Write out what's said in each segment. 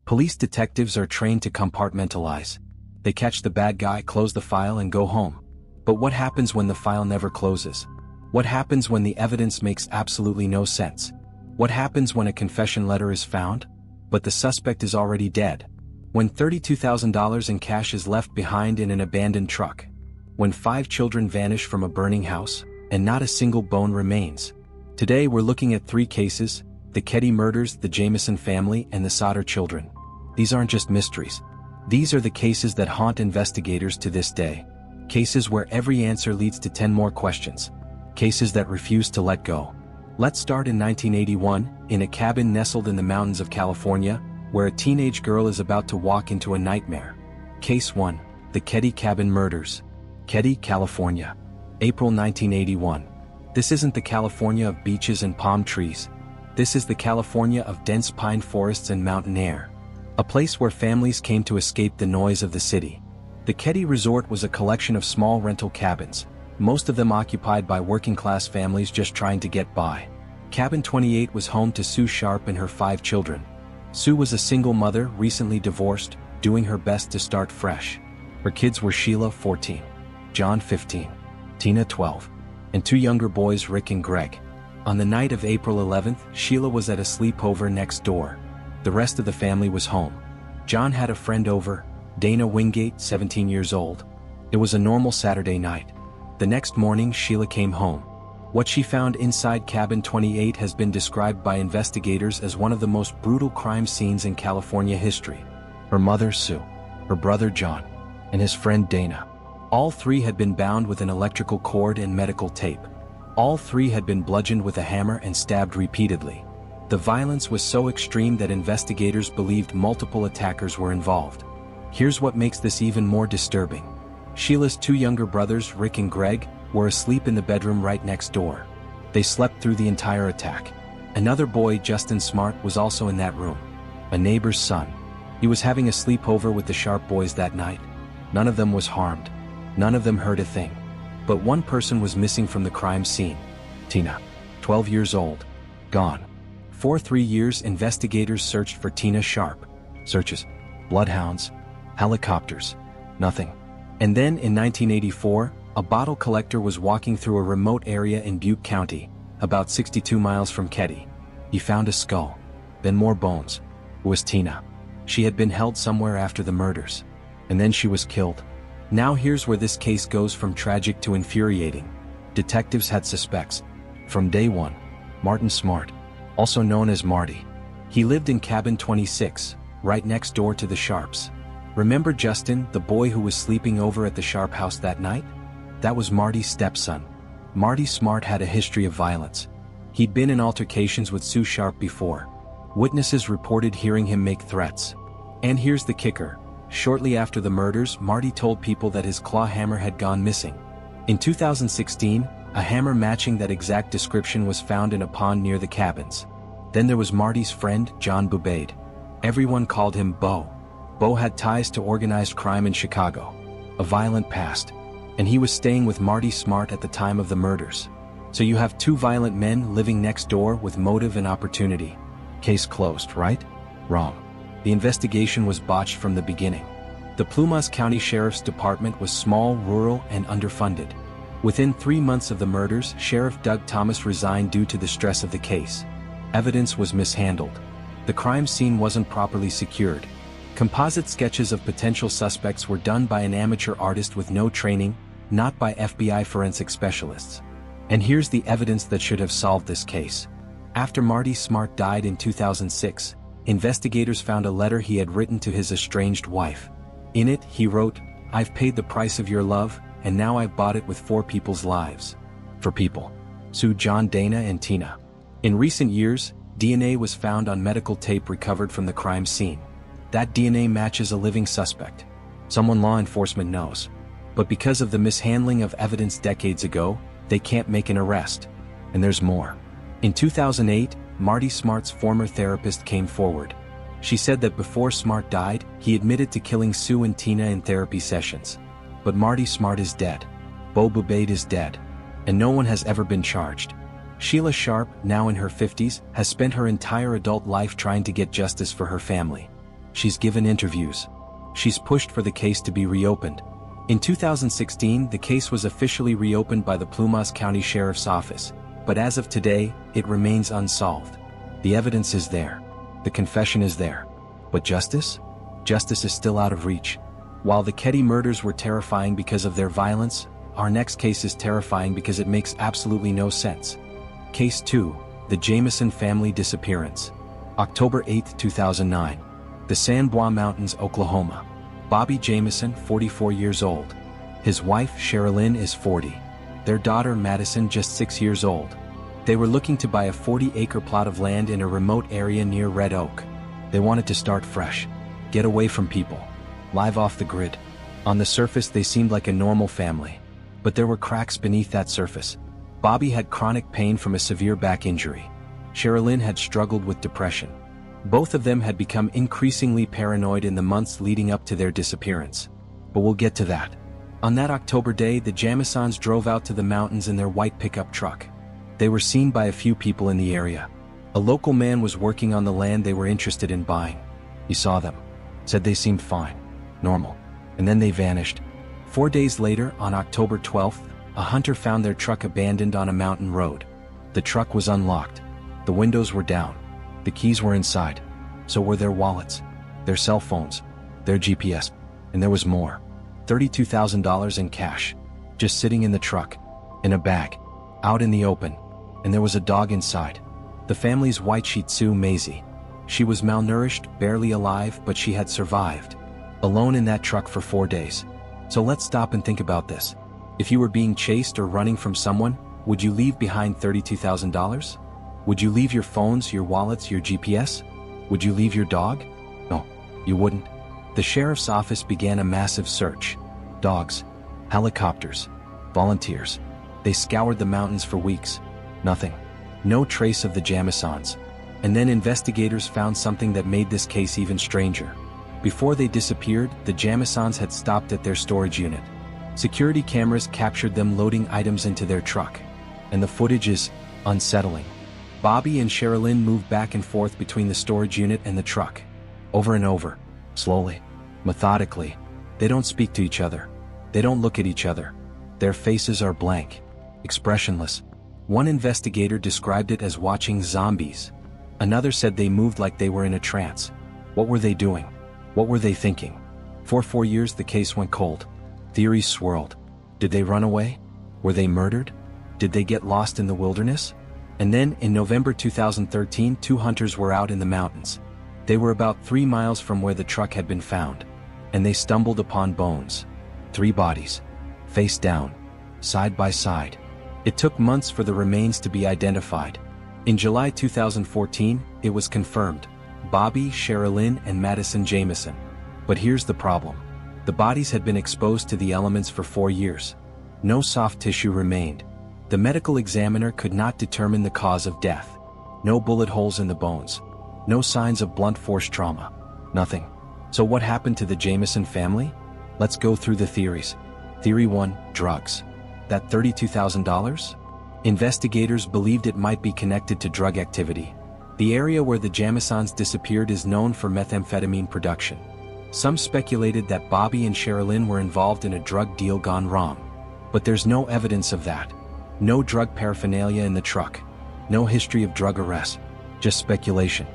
Police detectives are trained to compartmentalize. They catch the bad guy, close the file, and go home. But what happens when the file never closes? What happens when the evidence makes absolutely no sense? What happens when a confession letter is found, but the suspect is already dead? When $32,000 in cash is left behind in an abandoned truck? When 5 children vanish from a burning house, and not a single bone remains? Today we're looking at 3 cases: the Keddy murders, the Jamison family, and the Sauter children. These aren't just mysteries. These are the cases that haunt investigators to this day. Cases where every answer leads to 10 more questions. Cases that refuse to let go. Let's start in 1981, in a cabin nestled in the mountains of California, where a teenage girl is about to walk into a nightmare. Case 1. The Keddy Cabin Murders. Keddy, California. April 1981. This isn't the California of beaches and palm trees. This is the California of dense pine forests and mountain air. A place where families came to escape the noise of the city. The Keddy Resort was a collection of small rental cabins, most of them occupied by working-class families just trying to get by. Cabin 28 was home to Sue Sharp and her 5 children. Sue was a single mother, recently divorced, doing her best to start fresh. Her kids were Sheila, 14, John, 15, Tina, 12, and 2 younger boys, Rick and Greg. On the night of April 11th, Sheila was at a sleepover next door. The rest of the family was home. John had a friend over, Dana Wingate, 17 years old. It was a normal Saturday night. The next morning, Sheila came home. What she found inside cabin 28 has been described by investigators as one of the most brutal crime scenes in California history. Her mother, Sue, her brother, John, and his friend, Dana. All 3 had been bound with an electrical cord and medical tape. All 3 had been bludgeoned with a hammer and stabbed repeatedly. The violence was so extreme that investigators believed multiple attackers were involved. Here's what makes this even more disturbing. Sheila's 2 younger brothers, Rick and Greg, were asleep in the bedroom right next door. They slept through the entire attack. Another boy, Justin Smart, was also in that room. A neighbor's son. He was having a sleepover with the Sharp boys that night. None of them was harmed. None of them heard a thing. But one person was missing from the crime scene. Tina, 12 years old, gone. For 3 years, investigators searched for Tina Sharp. Searches, bloodhounds, helicopters, nothing. And then in 1984, a bottle collector was walking through a remote area in Butte County, about 62 miles from Keddy. He found a skull, then more bones. It was Tina. She had been held somewhere after the murders. And then she was killed. Now here's where this case goes from tragic to infuriating. Detectives had suspects. From day one, Martin Smart, also known as Marty. He lived in cabin 26, right next door to the Sharps. Remember Justin, the boy who was sleeping over at the Sharp house that night? That was Marty's stepson. Marty Smart had a history of violence. He'd been in altercations with Sue Sharp before. Witnesses reported hearing him make threats. And here's the kicker. Shortly after the murders, Marty told people that his claw hammer had gone missing. In 2016, a hammer matching that exact description was found in a pond near the cabins. Then there was Marty's friend, John Bubaid. Everyone called him Bo. Bo had ties to organized crime in Chicago, a violent past, and he was staying with Marty Smart at the time of the murders. So you have 2 violent men living next door with motive and opportunity. Case closed, right? Wrong. The investigation was botched from the beginning. The Plumas County Sheriff's Department was small, rural, and underfunded. Within 3 months of the murders, Sheriff Doug Thomas resigned due to the stress of the case. Evidence was mishandled. The crime scene wasn't properly secured. Composite sketches of potential suspects were done by an amateur artist with no training, not by FBI forensic specialists. And here's the evidence that should have solved this case. After Marty Smart died in 2006, investigators found a letter he had written to his estranged wife. In it, he wrote, "I've paid the price of your love, and now I've bought it with 4 people's lives." 4 people. Sue, John, Dana, and Tina. In recent years, DNA was found on medical tape recovered from the crime scene. That DNA matches a living suspect. Someone law enforcement knows. But because of the mishandling of evidence decades ago, they can't make an arrest. And there's more. In 2008, Marty Smart's former therapist came forward. She said that before Smart died, he admitted to killing Sue and Tina in therapy sessions. But Marty Smart is dead. Bo Bubaid is dead. And no one has ever been charged. Sheila Sharp, now in her 50s, has spent her entire adult life trying to get justice for her family. She's given interviews. She's pushed for the case to be reopened. In 2016, the case was officially reopened by the Plumas County Sheriff's Office, but as of today, it remains unsolved. The evidence is there. The confession is there. But justice? Justice is still out of reach. While the Ketty murders were terrifying because of their violence, our next case is terrifying because it makes absolutely no sense. Case 2, the Jamison family disappearance. October 8, 2009. The San Bois Mountains, Oklahoma. Bobby Jamison, 44 years old. His wife, Sherilyn, is 40. Their daughter, Madison, just 6 years old. They were looking to buy a 40-acre plot of land in a remote area near Red Oak. They wanted to start fresh. Get away from people. Live off the grid. On the surface, they seemed like a normal family. But there were cracks beneath that surface. Bobby had chronic pain from a severe back injury. Sherilyn had struggled with depression. Both of them had become increasingly paranoid in the months leading up to their disappearance. But we'll get to that. On that October day, the Jamisons drove out to the mountains in their white pickup truck. They were seen by a few people in the area. A local man was working on the land they were interested in buying. He saw them. Said they seemed fine. Normal. And then they vanished. 4 days later, on October 12th, a hunter found their truck abandoned on a mountain road. The truck was unlocked. The windows were down. The keys were inside. So were their wallets, their cell phones, their GPS, and there was more. $32,000 in cash, just sitting in the truck, in a bag, out in the open, and there was a dog inside. The family's white Shih Tzu, Maisie. She was malnourished, barely alive, but she had survived. Alone in that truck for 4 days. So let's stop and think about this. If you were being chased or running from someone, would you leave behind $32,000? Would you leave your phones, your wallets, your GPS? Would you leave your dog? No, you wouldn't. The sheriff's office began a massive search. Dogs, helicopters, volunteers. They scoured the mountains for weeks. Nothing. No trace of the Jamisons. And then investigators found something that made this case even stranger. Before they disappeared, the Jamisons had stopped at their storage unit. Security cameras captured them loading items into their truck. And the footage is unsettling. Bobby and Sherilyn moved back and forth between the storage unit and the truck. Over and over. Slowly. Methodically. They don't speak to each other. They don't look at each other. Their faces are blank. Expressionless. One investigator described it as watching zombies. Another said they moved like they were in a trance. What were they doing? What were they thinking? For 4 years the case went cold. Theories swirled. Did they run away? Were they murdered? Did they get lost in the wilderness? And then, in November 2013, 2 hunters were out in the mountains. They were about 3 miles from where the truck had been found. And they stumbled upon bones. 3 bodies. Face down. Side by side. It took months for the remains to be identified. In July 2014, it was confirmed. Bobby, Sherilyn, and Madison Jamison. But here's the problem. The bodies had been exposed to the elements for 4 years. No soft tissue remained. The medical examiner could not determine the cause of death. No bullet holes in the bones. No signs of blunt force trauma. Nothing. So what happened to the Jamison family? Let's go through the theories. Theory 1, drugs. That $32,000? Investigators believed it might be connected to drug activity. The area where the Jamisons disappeared is known for methamphetamine production. Some speculated that Bobby and Sherilyn were involved in a drug deal gone wrong. But there's no evidence of that. No drug paraphernalia in the truck. No history of drug arrests. Just speculation.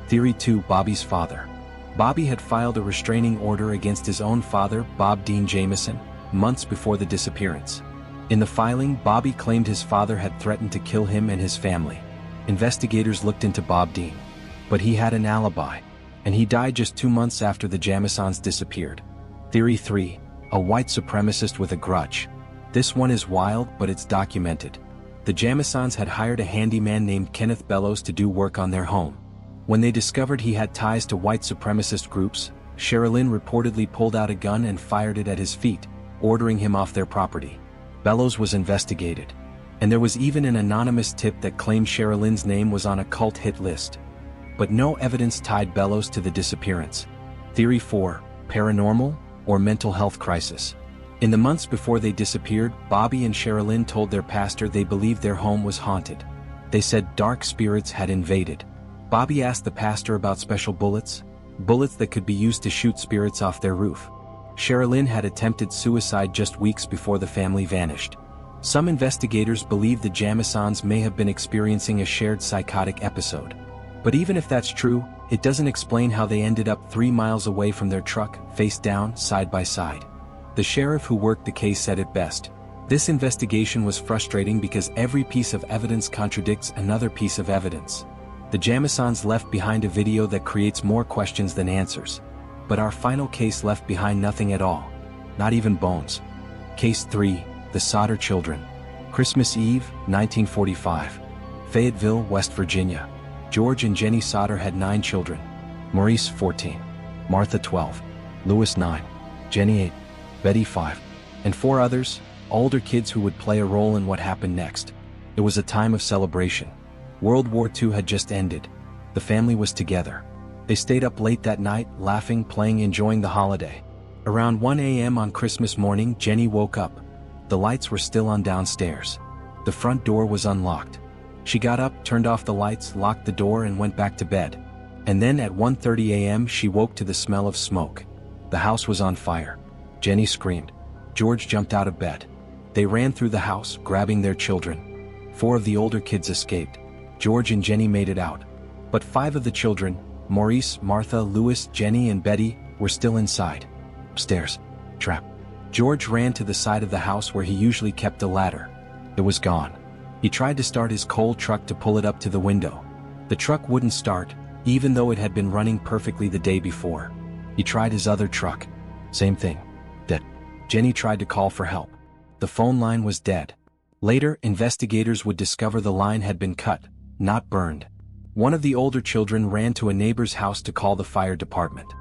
Theory 2, Bobby's father. Bobby had filed a restraining order against his own father, Bob Dean Jamison, months before the disappearance. In the filing, Bobby claimed his father had threatened to kill him and his family. Investigators looked into Bob Dean. But he had an alibi. And he died just 2 months after the Jamisons disappeared. Theory 3, a white supremacist with a grudge. This one is wild, but it's documented. The Jamisons had hired a handyman named Kenneth Bellows to do work on their home. When they discovered he had ties to white supremacist groups, Sherilyn reportedly pulled out a gun and fired it at his feet, ordering him off their property. Bellows was investigated. And there was even an anonymous tip that claimed Sherilyn's name was on a cult hit list. But no evidence tied Bellows to the disappearance. Theory 4, paranormal or mental health crisis. In the months before they disappeared, Bobby and Sherilyn told their pastor they believed their home was haunted. They said dark spirits had invaded. Bobby asked the pastor about special bullets. bullets that could be used to shoot spirits off their roof. Sherilyn had attempted suicide just weeks before the family vanished. Some investigators believe the Jamisons may have been experiencing a shared psychotic episode. But even if that's true, it doesn't explain how they ended up 3 miles away from their truck, face down, side by side. The sheriff who worked the case said it best. This investigation was frustrating because every piece of evidence contradicts another piece of evidence. The Jamisons left behind a video that creates more questions than answers. But our final case left behind nothing at all. Not even bones. Case 3, the Sodder Children. Christmas Eve, 1945. Fayetteville, West Virginia. George and Jenny Sodder had 9 children. Maurice, 14. Martha, 12. Louis, 9. Jenny, 8. Betty, 5. And 4 others, older kids who would play a role in what happened next. It was a time of celebration. World War II had just ended. The family was together. They stayed up late that night, laughing, playing, enjoying the holiday. Around 1 a.m. on Christmas morning, Jenny woke up. The lights were still on downstairs. The front door was unlocked. She got up, turned off the lights, locked the door, and went back to bed. And then at 1:30 a.m. she woke to the smell of smoke. The house was on fire. Jenny screamed. George jumped out of bed. They ran through the house, grabbing their children. 4 of the older kids escaped. George and Jenny made it out. But 5 of the children, Maurice, Martha, Louis, Jenny, and Betty, were still inside. Upstairs. Trap. George ran to the side of the house where he usually kept a ladder. It was gone. He tried to start his coal truck to pull it up to the window. The truck wouldn't start, even though it had been running perfectly the day before. He tried his other truck. Same thing. Dead. Jenny tried to call for help. The phone line was dead. Later, investigators would discover the line had been cut, not burned. One of the older children ran to a neighbor's house to call the fire department.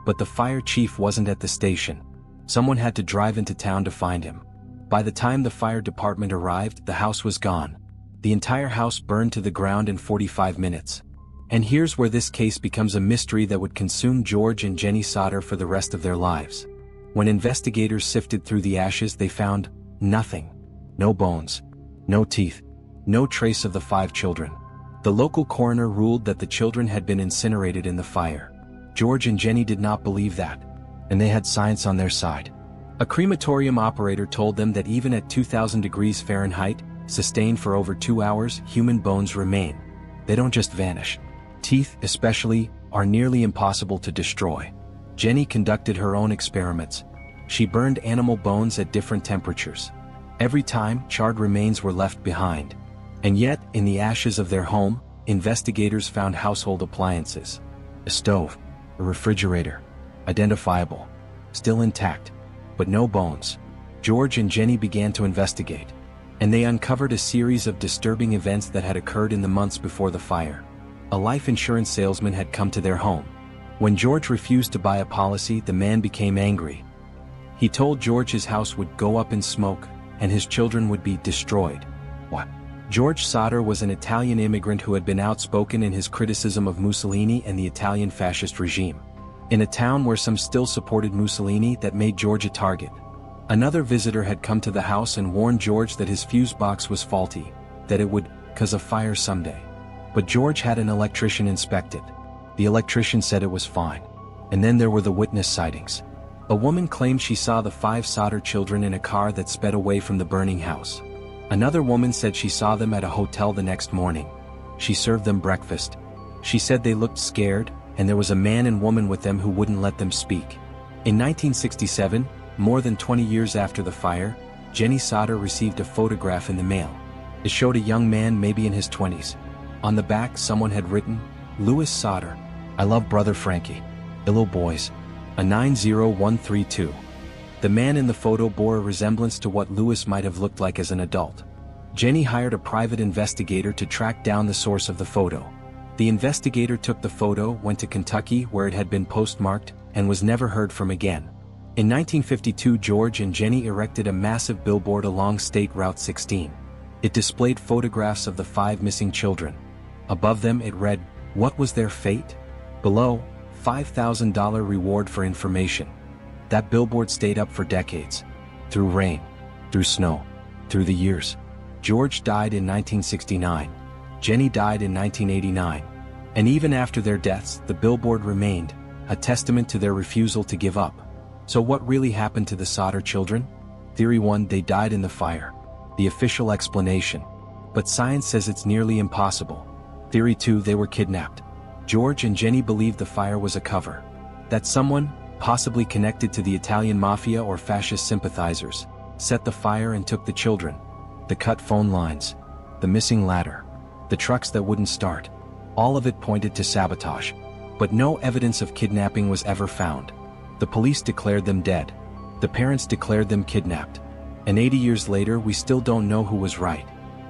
But the fire chief wasn't at the station. Someone had to drive into town to find him. By the time the fire department arrived, the house was gone. The entire house burned to the ground in 45 minutes. And here's where this case becomes a mystery that would consume George and Jenny Sodder for the rest of their lives. When investigators sifted through the ashes, they found nothing. No bones. No teeth. No trace of the 5 children. The local coroner ruled that the children had been incinerated in the fire. George and Jenny did not believe that. And they had science on their side. A crematorium operator told them that even at 2,000 degrees Fahrenheit, sustained for over 2 hours, human bones remain. They don't just vanish. Teeth, especially, are nearly impossible to destroy. Jenny conducted her own experiments. She burned animal bones at different temperatures. Every time, charred remains were left behind. And yet, in the ashes of their home, investigators found household appliances. A stove, a refrigerator, identifiable, still intact, but no bones. George and Jenny began to investigate, and they uncovered a series of disturbing events that had occurred in the months before the fire. A life insurance salesman had come to their home. When George refused to buy a policy, the man became angry. He told George his house would go up in smoke, and his children would be destroyed. What? George Sodder was an Italian immigrant who had been outspoken in his criticism of Mussolini and the Italian fascist regime. In a town where some still supported Mussolini, that made George a target. Another visitor had come to the house and warned George that his fuse box was faulty, that it would cause a fire someday. But George had an electrician inspect it. The electrician said it was fine. And then there were the witness sightings. A woman claimed she saw the 5 Sodder children in a car that sped away from the burning house. Another woman said she saw them at a hotel the next morning. She served them breakfast. She said they looked scared, and there was a man and woman with them who wouldn't let them speak. In 1967, more than 20 years after the fire, Jenny Sodder received a photograph in the mail. It showed a young man maybe in his 20s. On the back, someone had written, "Louis Sodder. I love brother Frankie. Little boys. A 90132. The man in the photo bore a resemblance to what Louis might have looked like as an adult. Jenny hired a private investigator to track down the source of the photo. The investigator took the photo, went to Kentucky where it had been postmarked, and was never heard from again. In 1952, George and Jenny erected a massive billboard along State Route 16. It displayed photographs of the 5 missing children. Above them it read, "What was their fate?" Below, $5,000 reward for information. That billboard stayed up for decades. Through rain, through snow, through the years. George died in 1969. Jenny died in 1989. And even after their deaths, the billboard remained, a testament to their refusal to give up. So what really happened to the Sodder children? Theory 1, they died in the fire. The official explanation. But science says it's nearly impossible. Theory 2, they were kidnapped. George and Jenny believed the fire was a cover. That someone, possibly connected to the Italian mafia or fascist sympathizers, set the fire and took the children. The cut phone lines. The missing ladder. The trucks that wouldn't start. All of it pointed to sabotage. But no evidence of kidnapping was ever found. The police declared them dead. The parents declared them kidnapped. And 80 years later, we still don't know who was right.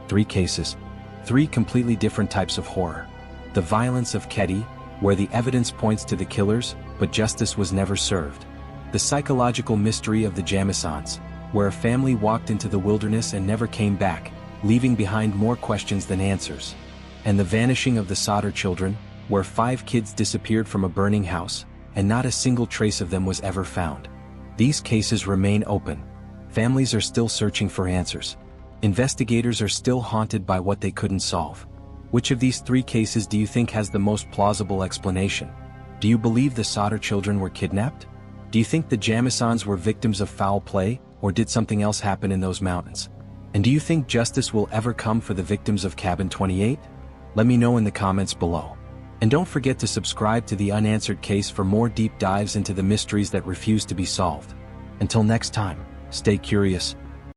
3 cases. 3 completely different types of horror. The violence of Ketty, where the evidence points to the killers, but justice was never served. The psychological mystery of the Jamisons, where a family walked into the wilderness and never came back, leaving behind more questions than answers. And the vanishing of the Sodder children, where 5 kids disappeared from a burning house, and not a single trace of them was ever found. These cases remain open. Families are still searching for answers. Investigators are still haunted by what they couldn't solve. Which of these 3 cases do you think has the most plausible explanation? Do you believe the Sodder children were kidnapped? Do you think the Jamisons were victims of foul play, or did something else happen in those mountains? And do you think justice will ever come for the victims of Cabin 28? Let me know in the comments below. And don't forget to subscribe to the Unanswered Case for more deep dives into the mysteries that refuse to be solved. Until next time, stay curious,